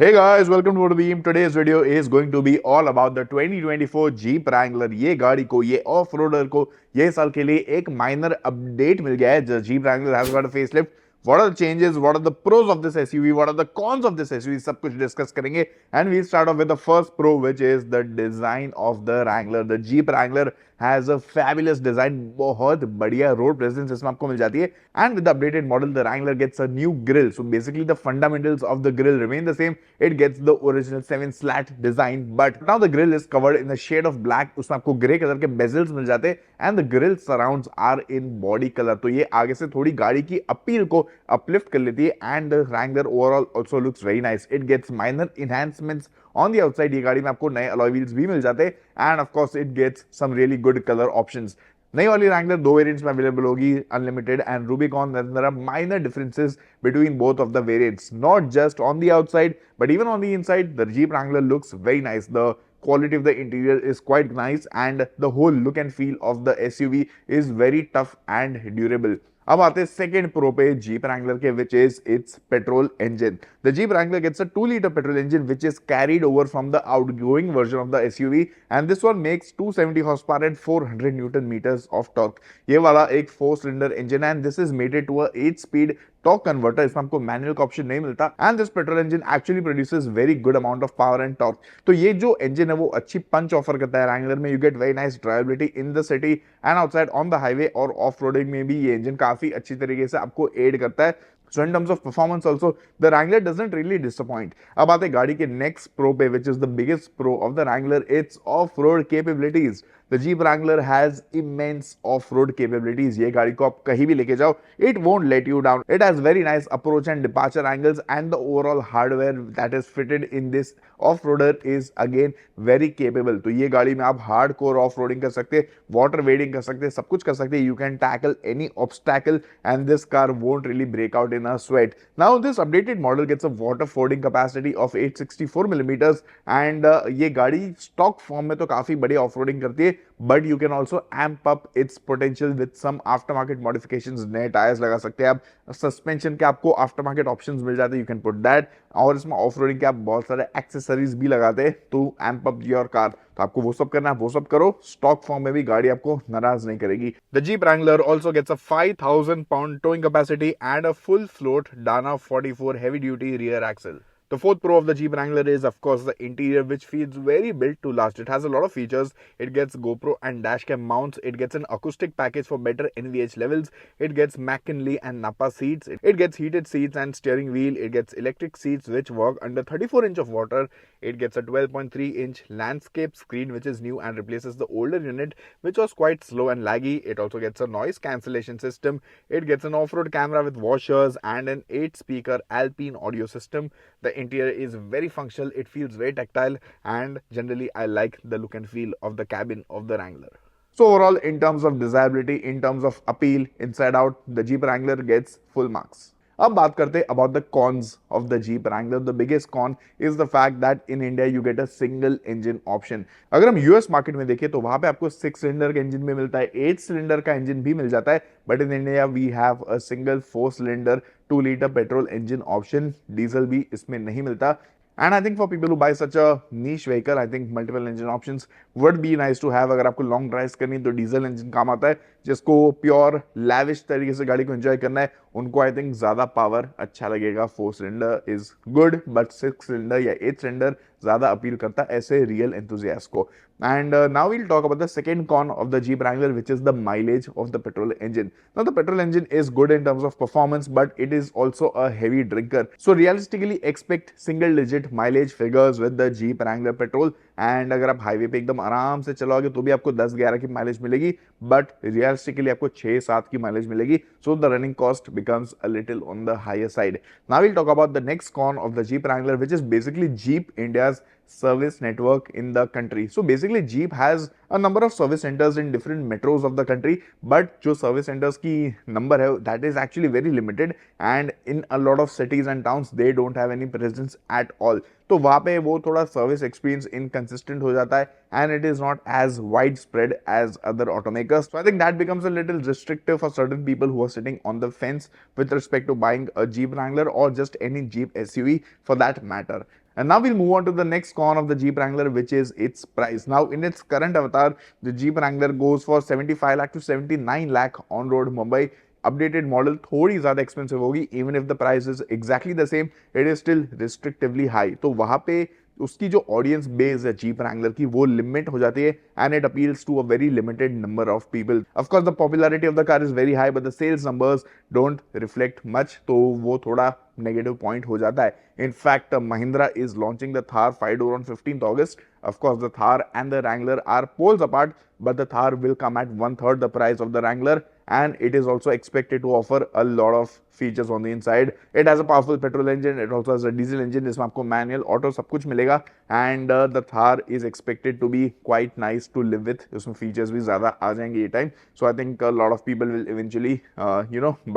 Hey guys, welcome to Beam. Today's video is going to be all about the 2024 Jeep Wrangler. ये गाड़ी को, ये off roader को, ये साल के लिए एक माइनर अपडेट मिल गया है. The Jeep Wrangler has got a facelift. What are the changes? What are the pros of this SUV? What are the cons of this SUV? सब कुछ डिस्कस करेंगे. And we start off with the first pro, which is the design of the Wrangler. The Jeep Wrangler has a fabulous design. बहुत बढ़िया road presence इसमें आपको मिल जाती है. And with the updated model, the Wrangler gets a new grille. So basically, the fundamentals of the grille remain the same. It gets the original 7 slat design, but now the grille is covered in a shade of black. उसमें आपको grey colour के bezels मिल जाते हैं and the grille surrounds are in body color. तो ये आगे से थोड़ी गाड़ी की अपील को अपलिफ्ट कर लेती है and the Wrangler overall also looks very nice. It gets minor enhancements on the outside. ये गाड़ी में आपको नए alloy wheels भी मिल जाते हैं and of course it gets some really good color options. नई वाली रैंगलर दो वेरिएंट्स में अवेलेबल होगी, unlimited and Rubicon. There are minor differences between both of the variants, not just on the outside but even on the inside. The Jeep Wrangler looks very nice. The quality of the interior is quite nice and the whole look and feel of the SUV is very tough and durable. अब आते हैं second pro पे Jeep Wrangler के, which is its petrol engine. The Jeep Wrangler gets a 2-liter petrol engine which is carried over from the outgoing version of the SUV and this one makes 270 horsepower and 400 newton meters of torque. ये वाला एक 4-cylinder engine and this is mated to a 8-speed torque converter. इसमें आपको manual का option नहीं मिलता and this petrol engine actually produces very good amount of power and torque. तो ये जो इंजन है वो अच्छी पंच ऑफर करता है रैंगलर में. You get very nice drivability in the city and outside on the highway और ऑफ रोडिंग में भी ये इंजन काफी अच्छी तरीके से आपको एड करता है. So in terms of performance also, the Wrangler doesn't really disappoint. अब आते गाड़ी के next pro पे, which is the biggest pro of the Wrangler, its off-road capabilities. The Jeep Wrangler has immense off-road capabilities. ये गाड़ी को आप कहीं भी लेके जाओ, it won't let you down. It has very nice approach and departure angles, and the overall hardware that is fitted in this off-roader is again very capable. तो ये गाड़ी में आप hardcore off-roading कर सकते हैं, water wading कर सकते हैं, सब कुछ कर सकते हैं. You can tackle any obstacle, and this car won't really break out in a sweat. Now this updated model gets a water fording capacity of 864 millimeters, and ये गाड़ी stock form में तो काफी बड़ी off-roading करती है, but you can also amp up its potential with some aftermarket modifications. नए tyres लगा सकते हैं आप, सस्पेंशन के आपको आफ्टरमार्केट ऑप्शंस मिल जाते हैं, यू कैन पुट दैट. और इसमें ऑफ रोडिंग के आप बहुत सारे एक्सेसरीज भी लगाते हैं to amp up your car. तो आपको वो सब करना है, वो सब करो. स्टॉक फॉर्म में भी गाड़ी आपको नाराज नहीं करेगी. The Jeep Wrangler also gets a 5000 pound towing capacity and a full float Dana 44 heavy duty rear axle. The fourth pro of the Jeep Wrangler is, of course, the interior, which feels very built to last. It has a lot of features. It gets GoPro and dashcam mounts. It gets an acoustic package for better NVH levels. It gets McKinley and Napa seats. It gets heated seats and steering wheel. It gets electric seats, which work under 34 inch of water. It gets a 12.3-inch landscape screen, which is new and replaces the older unit, which was quite slow and laggy. It also gets a noise cancellation system. It gets an off-road camera with washers and an 8-speaker Alpine audio system. The interior is very functional. It feels very tactile, and generally I like the look and feel of the cabin of the Wrangler. So overall, in terms of desirability, in terms of appeal, inside out, the Jeep Wrangler gets full marks. अब बात करते हैं about the cons of the Jeep Wrangler. The biggest con is the fact that in India you get a single engine option. अगर हम US market में देखें तो वहां पे आपको 6-cylinder का इंजन भी मिलता है, 8-cylinder का इंजन भी मिल जाता है, but in India we have a single 4-cylinder 2-liter petrol engine option. Diesel भी इसमें नहीं मिलता. And I think for people who buy such a niche vehicle, I think multiple engine options would be nice to have. अगर आपको long drive करनी है तो diesel engine काम आता है. जिसको प्योर लैविश तरीके से गाड़ी को एंजॉय करना है उनको आई थिंक ज्यादा पावर अच्छा लगेगा. 4-cylinder is good but 6-cylinder या 8-cylinder ज्यादा अपील करता है ऐसे रियल एंथुजियास्ट को. And now we'll talk about the second con of the Jeep Wrangler, which is the mileage of the petrol engine. Now the petrol engine is good in terms of performance, but it is also a heavy drinker. So realistically expect single-digit mileage figures with the Jeep Wrangler petrol. And अगर आप highway पे एकदम आराम से चलाओगे तो भी आपको 10-11 की माइलेज मिलेगी, बट रियलिस्टिकली आपको 6-7 की माइलेज मिलेगी. So the running cost becomes a little on the higher side. Now we'll talk about the next con of the Jeep Wrangler, which is basically Jeep India's service network in the country. So basically Jeep has a number of service centers in different metros of the country, but जो service centers की number है that is actually very limited, and in a lot of cities and towns they don't have any presence at all. तो वहाँ पे वो थोड़ा service experience inconsistent हो जाता है and it is not as widespread as other automakers. So I think that becomes a little restrictive for certain people who are sitting on the fence with respect to buying a Jeep Wrangler or just any Jeep SUV for that matter. And now we'll move on to the next con of the Jeep Wrangler, which is its price. Now, in its current avatar, the Jeep Wrangler goes for 75 lakh to 79 lakh on road Mumbai. Updated model थोड़ी ज़्यादा expensive होगी, even if the price is exactly the same, it is still restrictively high. तो वहाँ पे उसकी जो audience base है Jeep Wrangler की वो लिमिट हो जाती है and it appeals to a very limited number of people. Of course the popularity of the car is very high but the sales numbers don't reflect much, तो वो थोड़ा negative point हो जाता है. In fact, Mahindra is launching the Thar 5-door on 15th August. Of course, the Thar and the Wrangler are poles apart, but the Thar will come at 1/3 the price of the Wrangler, and it is also expected to offer a lot of features on the inside. It has a powerful petrol engine, it also has a diesel engine जिसमें आपको manual, auto सब कुछ मिलेगा, and the Thar is expected to be quite nice to live with. उसमें features भी ज़्यादा आ जाएंगे ये time, so I think a lot of people will eventually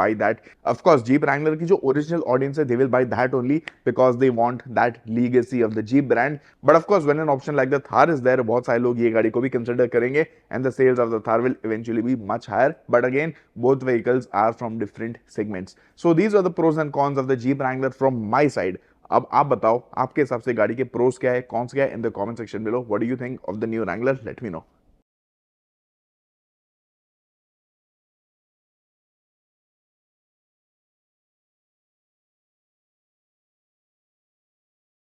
buy that. Of course, Jeep Wrangler की जो original audience है, they will buy that only because they want that legacy of the Jeep brand. But of course, when an option like the Thar is there, बहुत सारे लोग ये गाड़ी को भी consider करेंगे and the sales of the Thar will eventually be much higher. But again, both vehicles are from different segments. So these are the pros and cons of the Jeep Wrangler from my side. अब आप बताओ आपके हिसाब से गाड़ी के pros क्या है, कॉन्स क्या है, in the comment section below. What do you think of the new Wrangler? Let me know.